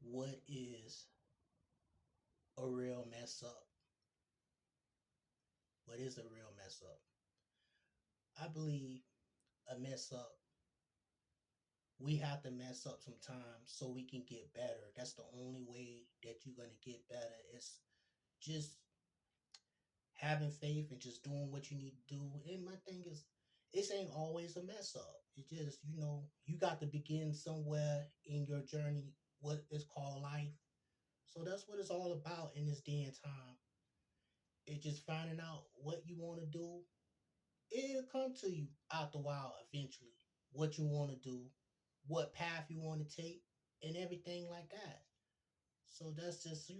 What is a real mess up? What is a real mess up? I believe a mess up, we have to mess up sometimes so we can get better. That's the only way that you're going to get better. It's just having faith and just doing what you need to do. And my thing is, it ain't always a mess up. It just, you got to begin somewhere in your journey, what is called life. So that's what it's all about in this day and time. It's just finding out what you want to do. It'll come to you out the while eventually. What you want to do, what path you want to take, and everything like that. So that's just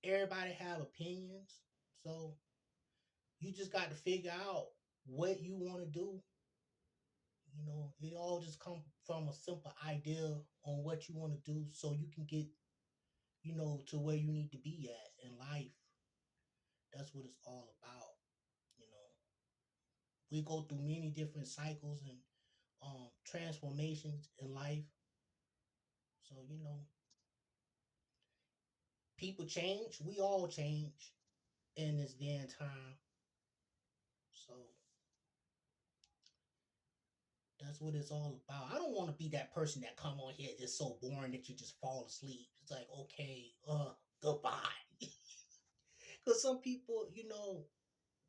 everybody have opinions. So you just got to figure out what you want to do. It all just come from a simple idea on what you want to do, so you can get to where you need to be at in life. That's what it's all about. You know, we go through many different cycles and transformations in life. So people change. We all change in this damn time. So that's what it's all about. I don't want to be that person that come on here just so boring that you just fall asleep. It's like, okay, goodbye. Because some people,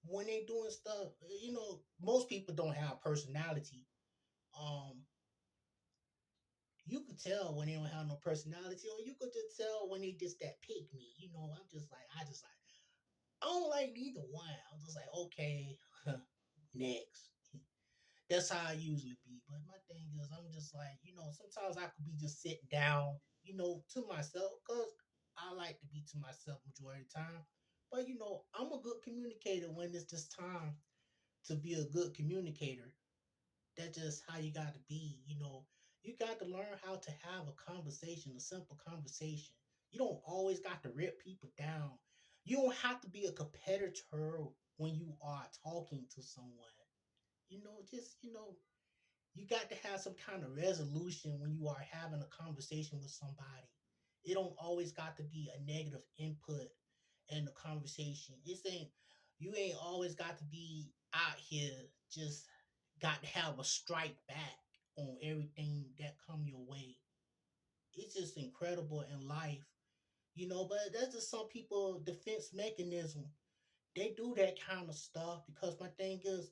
when they doing stuff, most people don't have personality. Um, you could tell when they don't have no personality, or you could just tell when they just that pick me. I don't like neither one. I'm just like, okay, next. That's how I usually be. But my thing is, I'm just like, sometimes I could be just sitting down, to myself, because I like to be to myself majority of the time. But, I'm a good communicator when it's just time to be a good communicator. That's just how you got to be. You got to learn how to have a conversation, a simple conversation. You don't always got to rip people down. You don't have to be a competitor when you are talking to someone. Just, you got to have some kind of resolution when you are having a conversation with somebody. It don't always got to be a negative input in the conversation. You ain't always got to be out here just got to have a strike back on everything that come your way. It's just incredible in life, but that's just some people defense mechanism. They do that kind of stuff because my thing is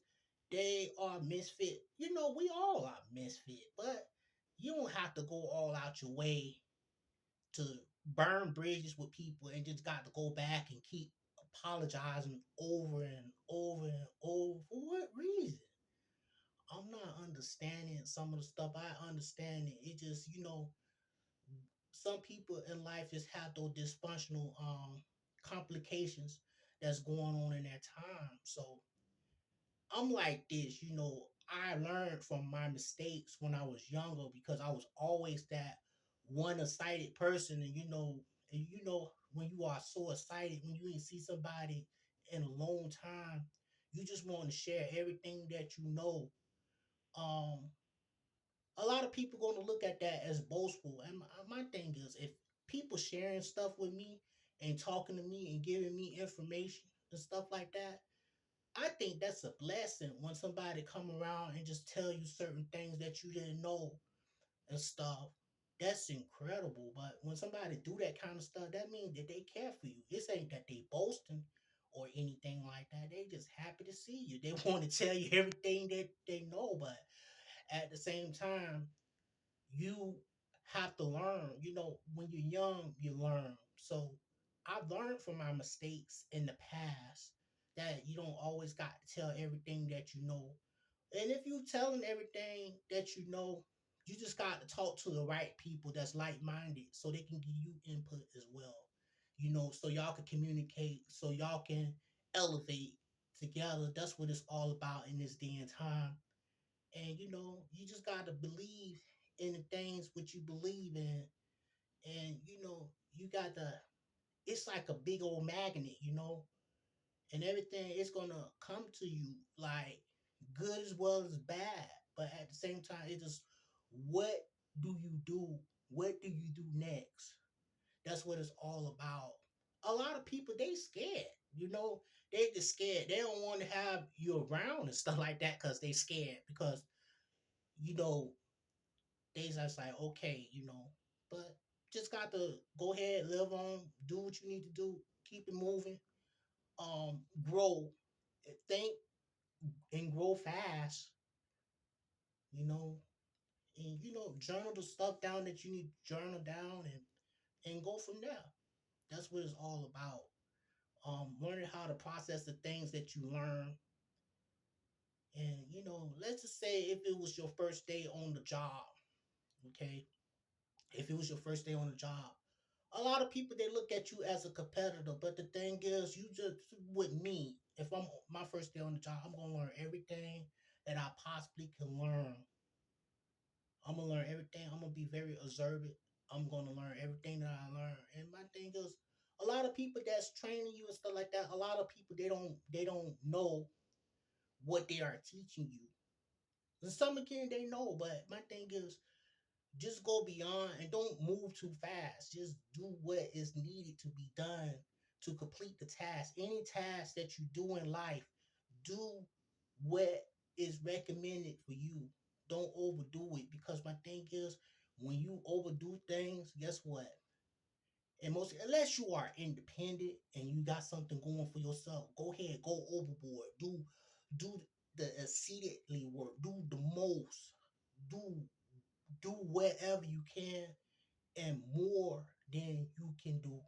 they are misfit. We all are misfit, but you don't have to go all out your way to burn bridges with people and just got to go back and keep apologizing over and over and over. For what reason? I'm not understanding some of the stuff. I understand it. It just, some people in life just have those dysfunctional complications that's going on in their time. So I'm like this, I learned from my mistakes when I was younger because I was always that one-sided person. And when you are so excited, when you ain't see somebody in a long time, you just want to share everything that you know. Um, a lot of people going to look at that as boastful. And my thing is, if people sharing stuff with me and talking to me and giving me information and stuff like that, I think that's a blessing when somebody come around and just tell you certain things that you didn't know and stuff. That's incredible. But when somebody do that kind of stuff, that means that they care for you. This ain't that they boasting or anything like that. They just happy to see you. They want to tell you everything that they know, but at the same time, you have to learn. When you're young, you learn. So I've learned from my mistakes in the past that you don't always got to tell everything that you know. And if you telling everything that you know, you just got to talk to the right people that's like minded so they can give you input as well. So y'all can communicate, so y'all can elevate together. That's what it's all about in this day and time. And you just gotta believe in the things which you believe in. And you got to, it's like a big old magnet, and everything is gonna come to you like good as well as bad. But at the same time, it just, what do you do? What do you do next? That's what it's all about. A lot of people they scared, you know, they just scared. They don't want to have you around and stuff like that because they scared because you know they just like okay, but just got to go ahead, live on, do what you need to do, keep it moving, grow, think and grow fast, you know, and journal the stuff down that you need to journal down and go from there. That's what it's all about. Learning how to process the things that you learn. And let's just say if it was your first day on the job, okay? If it was your first day on the job, a lot of people they look at you as a competitor. But the thing is, you just with me. If I'm my first day on the job, I'm gonna learn everything that I possibly can learn. I'm gonna learn everything. I'm gonna be very observant. I'm gonna learn everything that I learn. And my thing is, a lot of people that's training you and stuff like that. A lot of people they don't know what they are teaching you. And some again they know, but my thing is, just go beyond and don't move too fast. Just do what is needed to be done to complete the task. Any task that you do in life, do what is recommended for you. Don't overdo it because my thing is when you overdo things, guess what? And most unless you are independent and you got something going for yourself, go ahead, go overboard. Do the exceedingly work. Do the most. Do do whatever you can and more than you can do.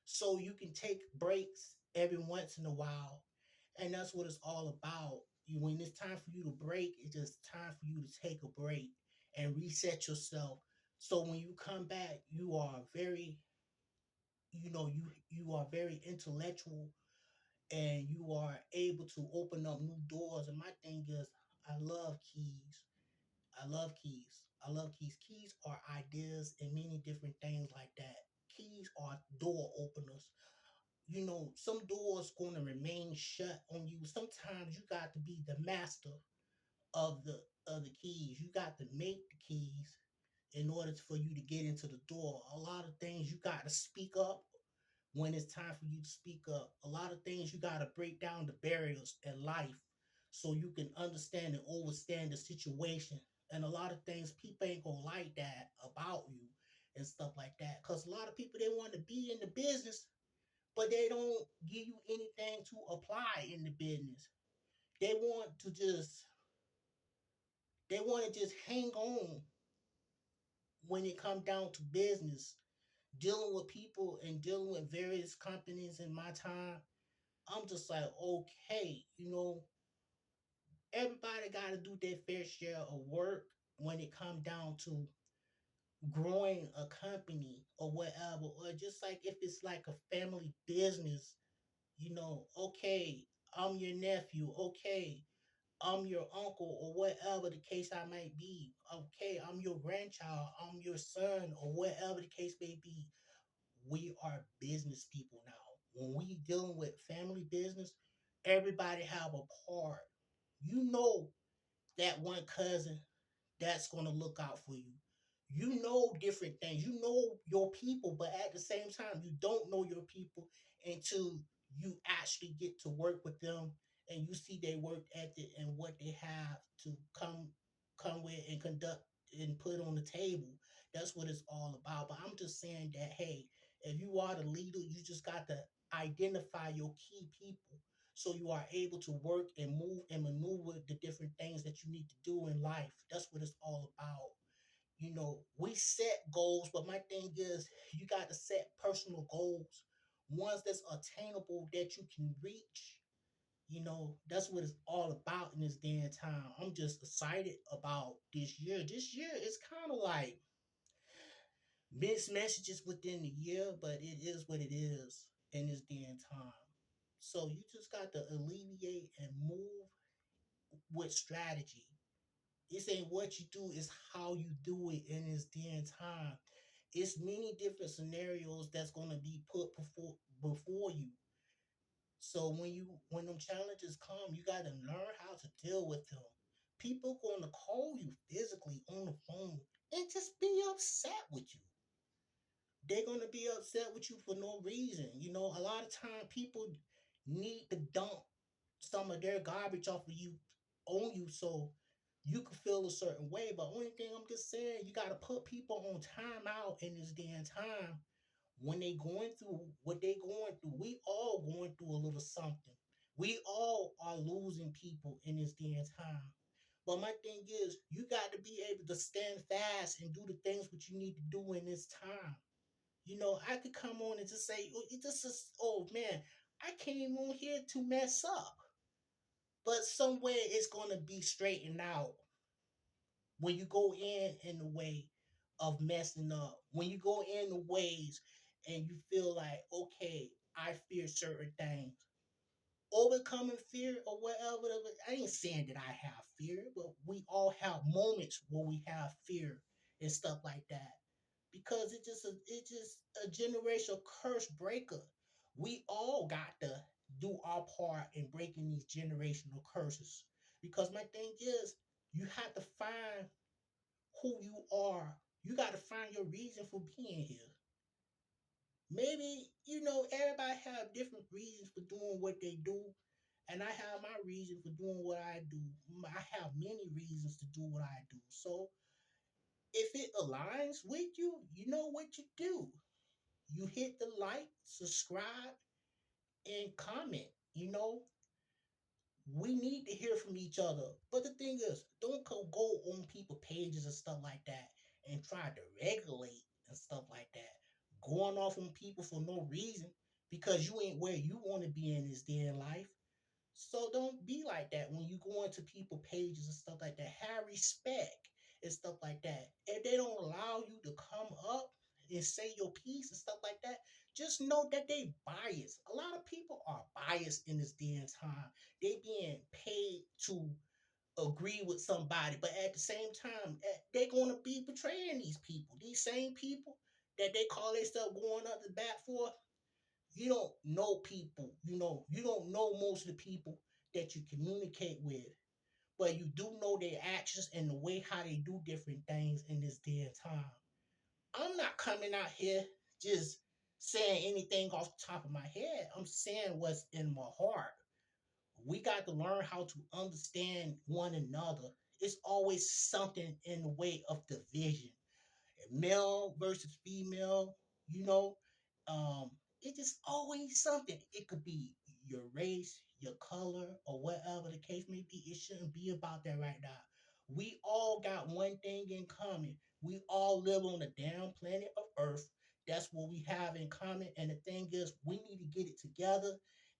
So you can take breaks every once in a while. And that's what it's all about. When it's time for you to break, it's just time for you to take a break and reset yourself. So when you come back, you are very, you are very intellectual and you are able to open up new doors. And my thing is, I love keys. I love keys. I love keys. Keys are ideas and many different things like that. Keys are door openers. Some doors going to remain shut on you. Sometimes you got to be the master of the keys. You got to make the keys in order for you to get into the door. A lot of things you got to speak up when it's time for you to speak up. A lot of things you got to break down the barriers in life so you can understand and overstand the situation. And a lot of things people ain't gonna like that about you and stuff like that. Cause a lot of people they want to be in the business, but they don't give you anything to apply in the business. They want to just hang on when it comes down to business. Dealing with people and dealing with various companies in my time, I'm just like, okay, everybody got to do their fair share of work when it comes down to growing a company or whatever, or just like if it's like a family business, okay, I'm your nephew, okay, I'm your uncle, or whatever the case I might be, okay, I'm your grandchild, I'm your son, or whatever the case may be. We are business people now. When we dealing with family business, everybody have a part. You know that one cousin that's going to look out for you. You know different things. You know your people, but at the same time, you don't know your people until you actually get to work with them and you see their work ethic and what they have to come with and conduct and put on the table. That's what it's all about. But I'm just saying that hey, if you are the leader, you just got to identify your key people so you are able to work and move and maneuver the different things that you need to do in life. That's what it's all about. We set goals, but my thing is you got to set personal goals, ones that's attainable that you can reach. That's what it's all about in this day and time. I'm just excited about this year. This year is kind of like mixed messages within the year, but it is what it is in this day and time. So you just got to alleviate and move with strategy. This ain't what you do, it's how you do it in this day and time. It's many different scenarios that's gonna be put before you. So when them challenges come, you gotta learn how to deal with them. People gonna call you physically on the phone and just be upset with you. they're gonna be upset with you for no reason. You know, a lot of time people need to dump some of their garbage off of you on you so you can feel a certain way. But only thing I'm just saying, you gotta put people on timeout in this damn time when they going through what they going through. We all going through a little something. We all are losing people in this damn time. But my thing is, you got to be able to stand fast and do the things what you need to do in this time. You know, I could come on and just say, "Oh, it just is, oh man, I came on here to mess up." But somewhere it's going to be straightened out when you go in the way of messing up. When you go in the ways and you feel like, okay, I fear certain things. Overcoming fear or whatever. I ain't saying that I have fear, but we all have moments where we have fear and stuff like that. Because it's just a generational curse breaker. We all got to do our part in breaking these generational curses. Because my thing is, you have to find who you are. You got to find your reason for being here. Maybe, everybody have different reasons for doing what they do. And I have my reason for doing what I do. I have many reasons to do what I do. So if it aligns with you, you know what you do. You hit the like, subscribe, and comment. We need to hear from each other. But the thing is, don't go on people pages and stuff like that and try to regulate and stuff like that. Going off on people for no reason because you ain't where you want to be in this day and life. So don't be like that when you go into people pages and stuff like that. Have respect and stuff like that. If they don't allow you to come up and say your piece and stuff like that, just know that they biased. A lot of people are biased in this day and time. They being paid to agree with somebody, but at the same time, they're gonna be betraying these people. These same people that they call themselves going up the bat for, you don't know people. You don't know most of the people that you communicate with, but you do know their actions and the way how they do different things in this day and time. I'm not coming out here just saying anything off the top of my head. I'm saying what's in my heart. We got to learn how to understand one another. It's always something in the way of division, male versus female, you know. It just always something. It could be your race, your color, or whatever the case may be. It shouldn't be about that right now. We all got one thing in common. We all live on the damn planet of Earth. That's what we have in common. And the thing is, we need to get it together.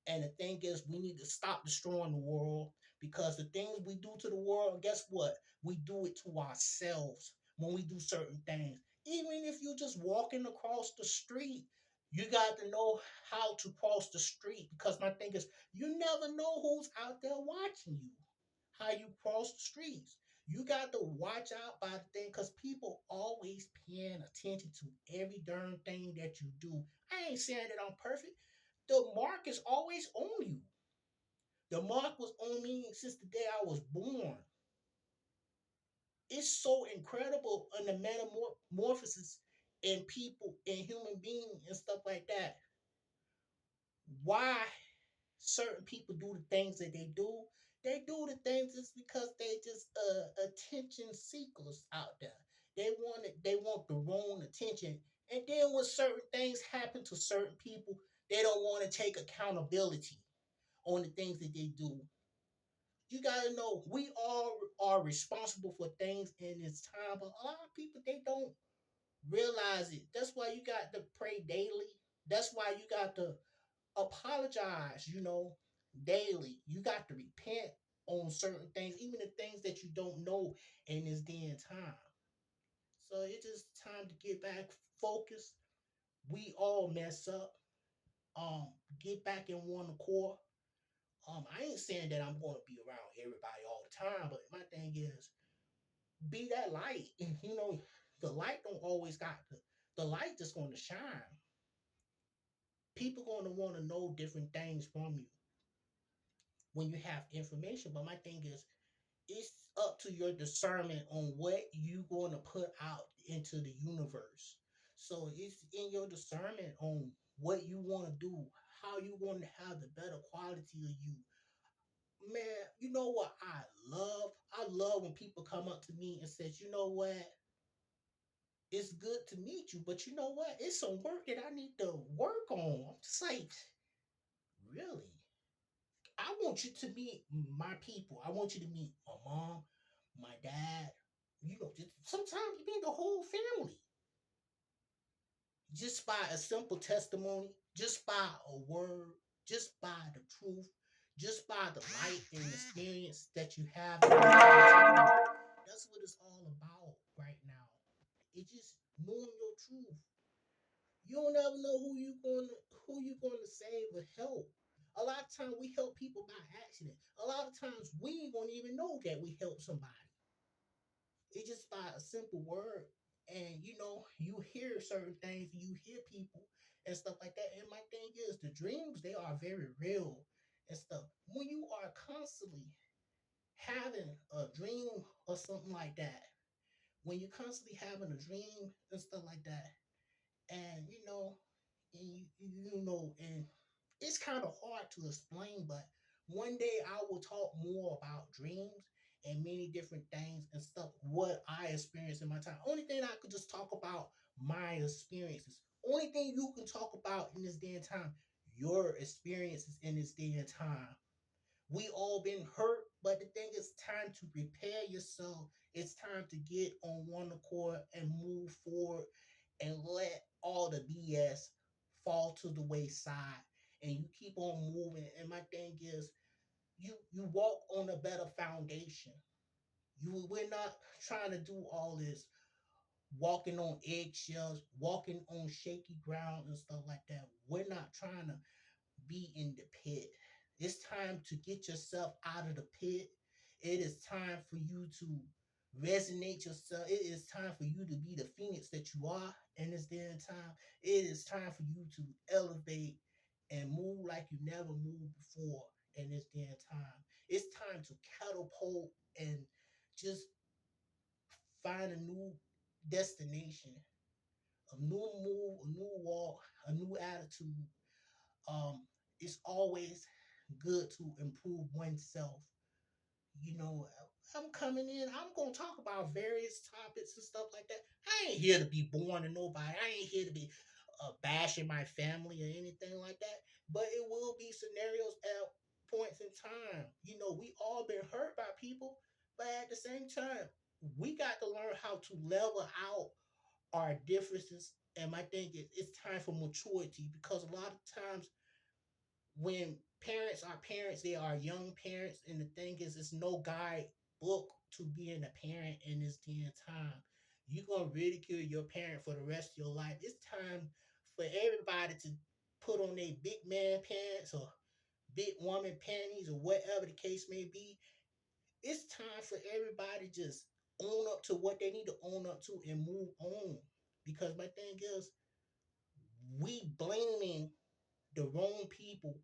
And the thing is, we need to stop destroying the world because the things we do to the world, guess what? We do it to ourselves when we do certain things. Even if you're just walking across the street, you got to know how to cross the street because my thing is, you never know who's out there watching you, how you cross the streets. You got to watch out by the thing because people always paying attention to every darn thing that you do. I ain't saying that I'm perfect. The mark is always on you. The mark was on me since the day I was born. It's so incredible in the metamorphosis in people in human beings and stuff like that. Why certain people do the things that they do the things just because they just attention seekers out there. They want the wrong attention. And then when certain things happen to certain people, they don't want to take accountability on the things that they do. You gotta know we all are responsible for things in this time, but a lot of people they don't realize it. That's why you got to pray daily. That's why you got to apologize, daily. You got to repent on certain things, even the things that you don't know in this day and time. So it's just time to get back focused. We all mess up. Get back in one accord. I ain't saying that I'm gonna be around everybody all the time, but my thing is be that light. And the light don't always got the light just gonna shine. People gonna want to know different things from you when you have information. But my thing is, it's up to your discernment on what you going to put out into the universe. So it's in your discernment on what you want to do, how you want to have the better quality of you. Man, you know what I love? I love when people come up to me and says, you know what? It's good to meet you, but you know what? It's some work that I need to work on. I'm just like, really? I want you to meet my people. I want you to meet my mom, my dad. You know, just sometimes you meet the whole family just by a simple testimony, just by a word, just by the truth, just by the light and experience that you have. That's what it's all about right now. It's just knowing your truth. You don't ever know who you gonna save or help. A lot of times we help people by accident. A lot of times we ain't gonna even know that we help somebody. It's just by a simple word. And you hear certain things, you hear people and stuff like that. And my thing is the dreams, they are very real and stuff. When you are constantly having a dream or something like that, when you're constantly having a dream and stuff like that, and and it's kind of hard to explain, but one day I will talk more about dreams and many different things and stuff what I experienced in my time. Only thing I could just talk about my experiences. Only thing you can talk about in this day and time, your experiences in this day and time. We all been hurt, but the thing is time to prepare yourself. It's time to get on one accord and move forward and let all the BS fall to the wayside and you keep on moving. And my thing is you walk on a better foundation. We're not trying to do all this walking on eggshells, walking on shaky ground and stuff like that. We're not trying to be in the pit. It's time to get yourself out of the pit. It is time for you to resonate yourself. It is time for you to be the phoenix that you are in this day and time. It is time for you to elevate and move like you never moved before in this day and time. It's time to catapult and just find a new destination, a new move, a new walk, a new attitude. um, it's always good to improve oneself. You know, I'm coming in, I'm going to talk about various topics and stuff like that. I ain't here to be born to nobody. I ain't here to be bashing my family or anything like that. But it will be scenarios at points in time. We all been hurt by people, but at the same time, we got to learn how to level out our differences. And my thing is, it's time for maturity because a lot of times when parents are parents, they are young parents, and the thing is, it's no guide book to being a parent in this day and time. You're gonna ridicule your parent for the rest of your life. It's time for everybody to put on their big man pants or big woman panties or whatever the case may be. It's time for everybody just own up to what they need to own up to and move on. Because my thing is, we blaming the wrong people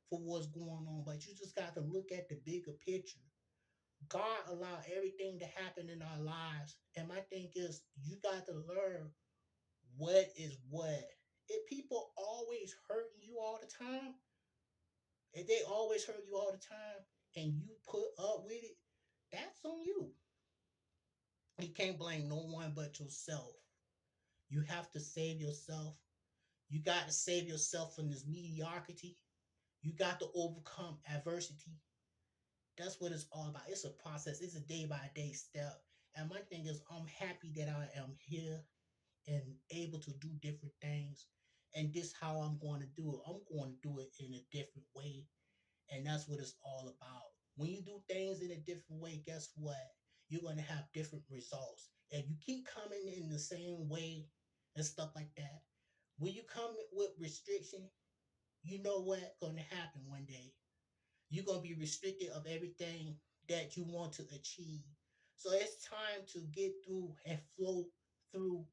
for what's going on, but you just got to look at the bigger picture. God allowed everything to happen in our lives, and my thing is, you got to learn what is what. If people always hurting you all the time, if they always hurt you all the time, and you put up with it, that's on you. You can't blame no one but yourself. You have to save yourself. You got to save yourself from this mediocrity. You got to overcome adversity. That's what it's all about. It's a process. It's a day by day step. And my thing is, I'm happy that I am here and able to do different things. And this how I'm going to do it. I'm going to do it in a different way. And that's what it's all about. When you do things in a different way, guess what? You're going to have different results. If you keep coming in the same way and stuff like that, when you come with restriction, you know what's going to happen one day. You're going to be restricted of everything that you want to achieve. So it's time to get through and flow through,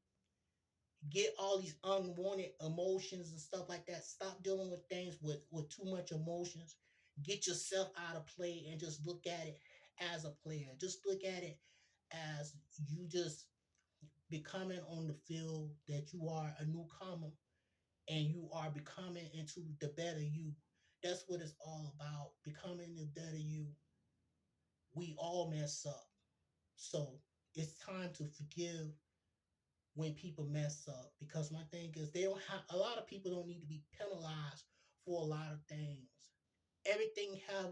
get all these unwanted emotions and stuff like that. Stop dealing with things with too much emotions. Get yourself out of play and just look at it as a player. Just look at it as you just becoming on the field that you are a newcomer and you are becoming into the better you. That's what it's all about. Becoming the better you. We all mess up. So it's time to forgive when people mess up, because my thing is they don't have a lot of people don't need to be penalized for a lot of things. Everything have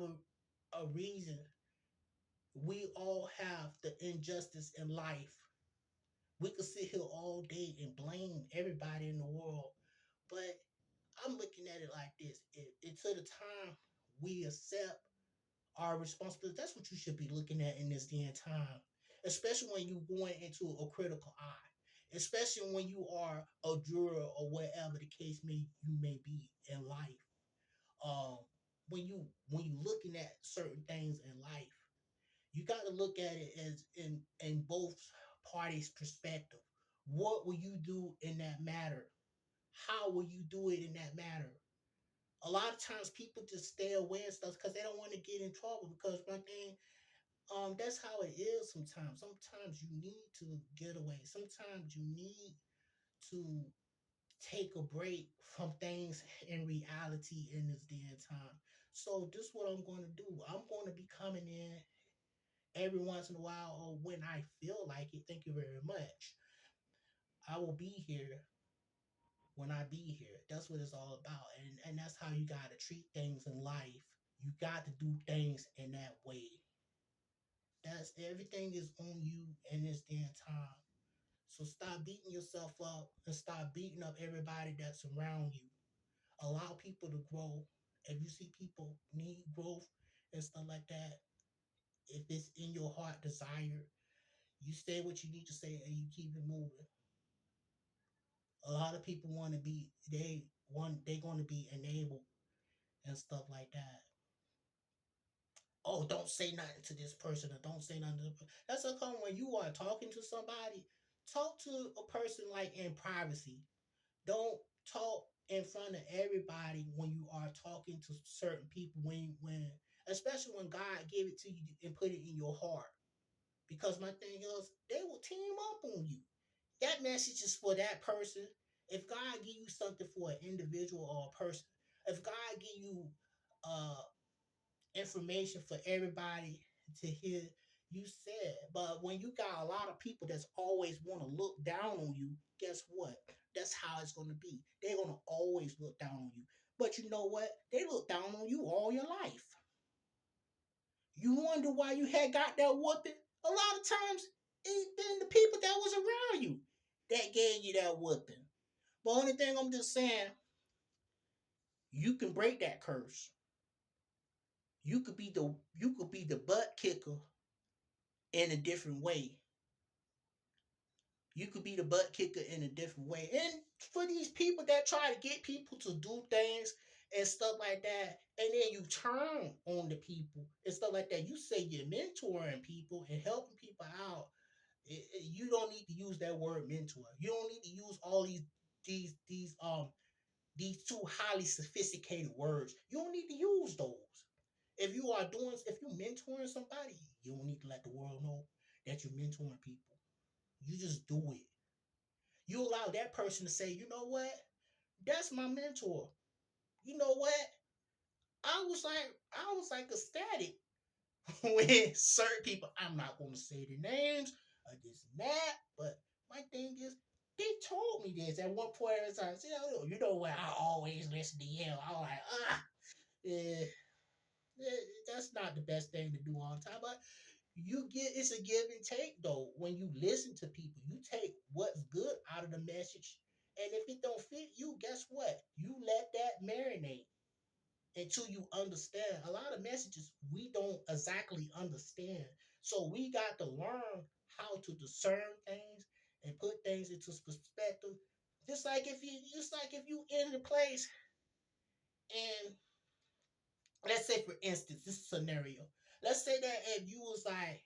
a reason. We all have the injustice in life. We could sit here all day and blame everybody in the world, but I'm looking at it like this: to the time we accept our responsibility, that's what you should be looking at in this day and time, especially when you're going into a critical eye, especially when you are a juror or whatever the case may be in life. Um, when you looking at certain things in life, you got to look at it as in both parties' perspective. What will you do in that matter? How will you do it in that matter? A lot of times people just stay away and stuff because they don't want to get in trouble. Because one thing, that's how it is sometimes. Sometimes you need to get away. Sometimes you need to take a break from things in reality in this day and time. So this is what I'm going to do. I'm going to be coming in every once in a while or when I feel like it. Thank you very much. I will be here when I be here. That's what it's all about. And that's how you gotta treat things in life. You got to do things in that way. That's everything is on you in this damn time. So stop beating yourself up and stop beating up everybody that's around you. Allow people to grow. If you see people need growth and stuff like that, if it's in your heart desire, you say what you need to say and you keep it moving. A lot of people want to be they going to be enabled and stuff like that. Oh, don't say nothing to this person or don't say nothing to this person. That's a come when you are talking to somebody, talk to a person like in privacy. Don't talk in front of everybody when you are talking to certain people when especially when God gave it to you and put it in your heart. Because my thing is they will team up on you. That message is for that person. If God give you something for an individual or a person, if God give you uh information for everybody to hear, you said. But when you got a lot of people that's always want to look down on you, guess what? That's how it's gonna be. They're gonna always look down on you. But you know what? They look down on you all your life. You wonder why you had got that whooping? A lot of times it been the people that was around you that gave you that whooping. But only thing I'm just saying, you can break that curse. You could be the butt kicker in a different way. You could be the butt kicker in a different way. And for these people that try to get people to do things and stuff like that, and then you turn on the people and stuff like that, you say you're mentoring people and helping people out. You don't need to use that word mentor. You don't need to use all these two highly sophisticated words. You don't need to use those. If you're mentoring somebody, you don't need to let the world know that you're mentoring people. You just do it. You allow that person to say, you know what? That's my mentor. You know what? I was like ecstatic when certain people, I'm not gonna say the names or this and that, but my thing is they told me this at one point in time. See, you know what? I always listen to you. I was like, eh, that's not the best thing to do all the time. But you get it's a give and take though. When you listen to people, you take what's good out of the message, and if it don't fit you, guess what? You let that marinate until you understand. A lot of messages we don't exactly understand, so we got to learn how to discern things and put things into perspective. Just like if you in the place and let's say for instance this scenario. Let's say that if you was like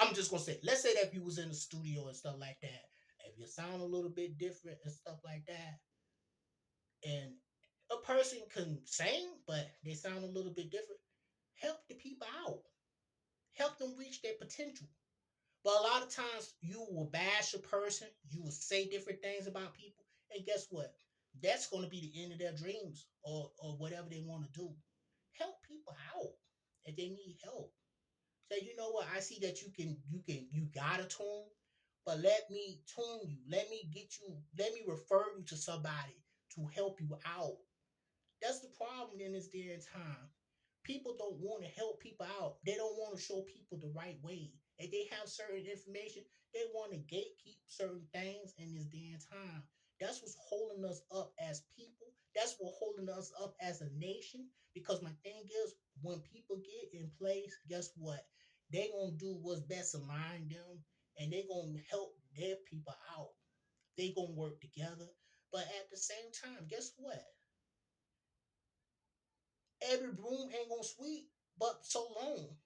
I'm just gonna say, let's say that if you was in the studio and stuff like that, if you sound a little bit different and stuff like that, and a person can sing, but they sound a little bit different, help the people out, help them reach their potential. But a lot of times you will bash a person, you will say different things about people, and guess what? That's going to be the end of their dreams or whatever they want to do. Help people out if they need help. Say, you know what? I see that you got a tune, but let me tune you. Let me get you. Let me refer you to somebody to help you out. That's the problem in this day and time. People don't want to help people out. They don't want to show people the right way. If they have certain information, they want to gatekeep certain things in this day and time. That's what's holding us up as people. That's what holding us up as a nation. Because my thing is, when people get in place, guess what? They gonna do what's best to align them, and they gonna help their people out. They gonna work together. But at the same time, guess what? Every broom ain't gonna sweep but so long.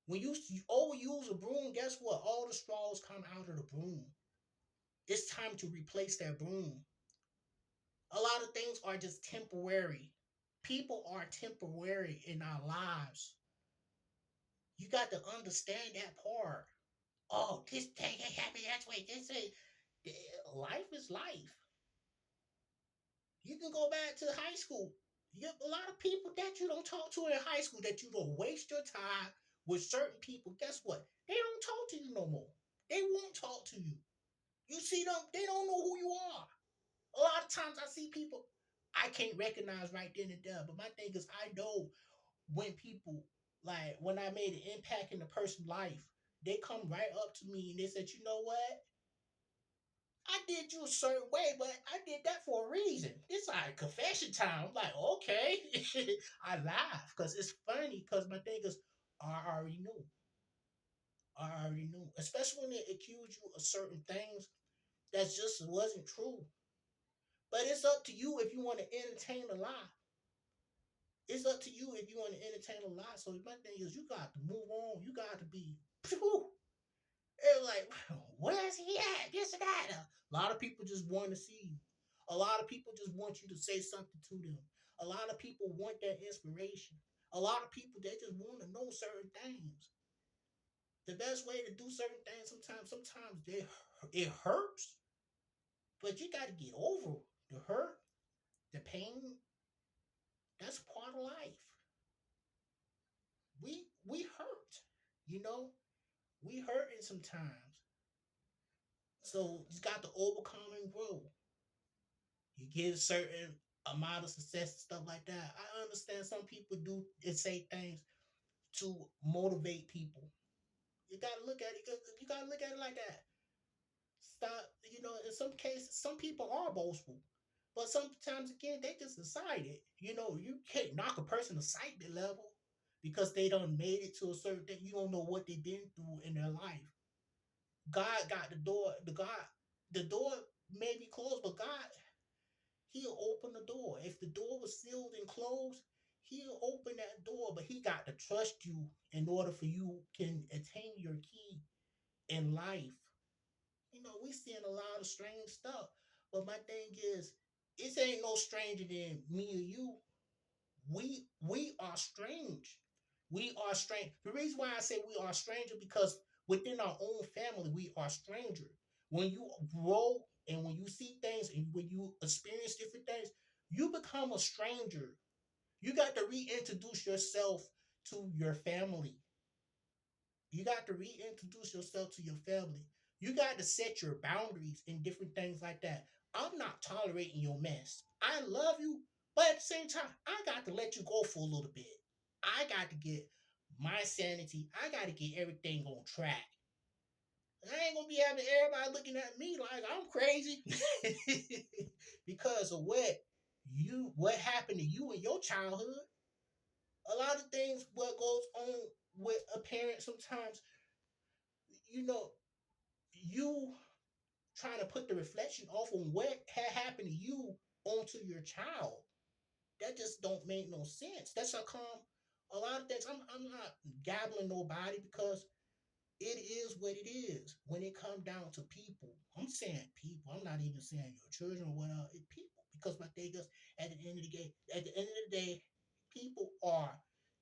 When you overuse a broom, guess what? All the straws come out of the broom. It's time to replace that broom. A lot of things are just temporary. People are temporary in our lives. You got to understand that part. Oh, this thing ain't happening. That's why this ain't. Life is life. You can go back to high school. You have a lot of people that you don't talk to in high school that you don't waste your time with certain people. Guess what? They don't talk to you no more. They won't talk to you. You see them, they don't know who you are. A lot of times I see people I can't recognize right then and there. But my thing is I know when people like when I made an impact in a person's life, they come right up to me and they said, you know what? I did you a certain way, but I did that for a reason. It's like confession time. I'm like, okay. I laugh because it's funny because my thing is, I already knew. I already knew. Especially when they accuse you of certain things that just wasn't true. But it's up to you if you want to entertain a lie. It's up to you if you want to entertain a lie. So my thing is, you got to move on. You got to be. Phew, it was like, where's he at? This and that. A lot of people just want to see you. A lot of people just want you to say something to them. A lot of people want that inspiration. A lot of people they just want to know certain things. The best way to do certain things sometimes it hurts, but you got to get over the hurt, the pain. That's part of life. We hurt, you know. We hurting sometimes, so you got to overcome and grow. You get a certain amount of success and stuff like that. I understand some people do and say things to motivate people. You gotta look at it. You gotta look at it like that. Stop. You know, in some cases, some people are boastful, but sometimes again, they just decided. You know, you can't knock a person to sight level because they done made it to a certain thing. You don't know what they've been through in their life. God got the door. The door may be closed, but God he'll open the door. If the door was sealed and closed, he'll open that door, but he got to trust you in order for you can attain your key in life. You know, we seeing a lot of strange stuff. But my thing is, it ain't no stranger than me or you. We are strange. We are strange. The reason why I say we are stranger because within our own family we are stranger. When you grow and when you see things and when you experience different things, you become a stranger. You got to reintroduce yourself to your family. You got to reintroduce yourself to your family. You got to set your boundaries and different things like that. I'm not tolerating your mess. I love you, but at the same time, I got to let you go for a little bit. I got to get my sanity. I got to get everything on track. I ain't gonna be having everybody looking at me like I'm crazy because of what happened to you in your childhood. A lot of things what goes on with a parent sometimes, you know, you trying to put the reflection off on what had happened to you onto your child. That just don't make no sense. That's how come a lot of things. I'm not gabbling nobody because it is what it is. When it comes down to people, I'm saying people. I'm not even saying your children or whatever. It's people because my thing is at the end of the day, at the end of the day, people are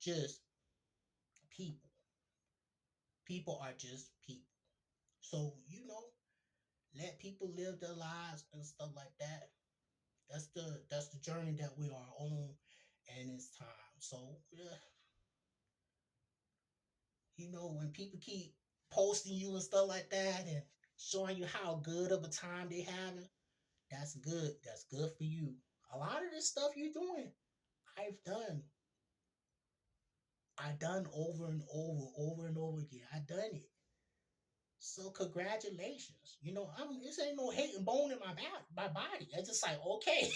just people. People are just people. So, let people live their lives and stuff like that. That's the journey that we are on, and it's time. So, yeah, when people keep posting you and stuff like that and showing you how good of a time they having, that's good. That's good for you. A lot of this stuff you're doing, I've done. I done over and over and over again. I done it. So congratulations. This ain't no hate and bone in my body. It's just like, okay.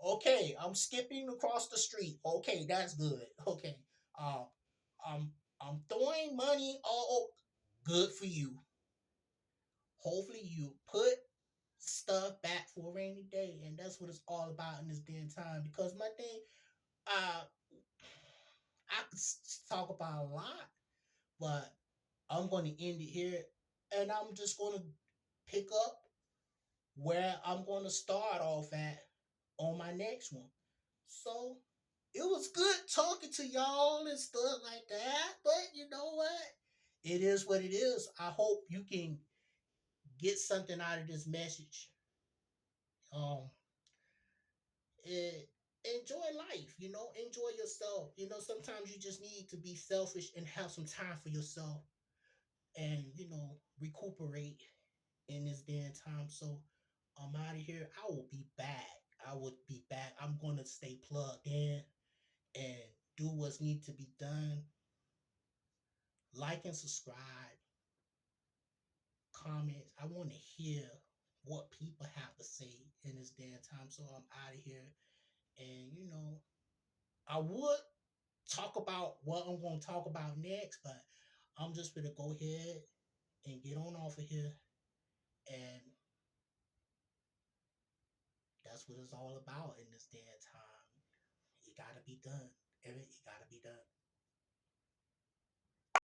Okay, I'm skipping across the street. Okay, that's good. Okay. Uh I'm throwing money all good for you. Hopefully you put stuff back for a rainy day. And that's what it's all about in this damn time. Because my thing, uh I could talk about a lot, but I'm going to end it here, and I'm just going to pick up where I'm going to start off at on my next one. So it was good talking to y'all and stuff like that, but you know what? It is what it is. I hope you can get something out of this message. Um, enjoy life. Enjoy yourself. Sometimes you just need to be selfish and have some time for yourself, and recuperate in this damn time. So I'm out of here. I will be back. I would be back. I'm gonna stay plugged in and do what's need to be done. Like and subscribe, comments. I want to hear what people have to say in this damn time. So I'm out of here. And I would talk about what I'm gonna talk about next, but I'm just gonna go ahead and get on off of here. And that's what it's all about in this damn time. It gotta be done. It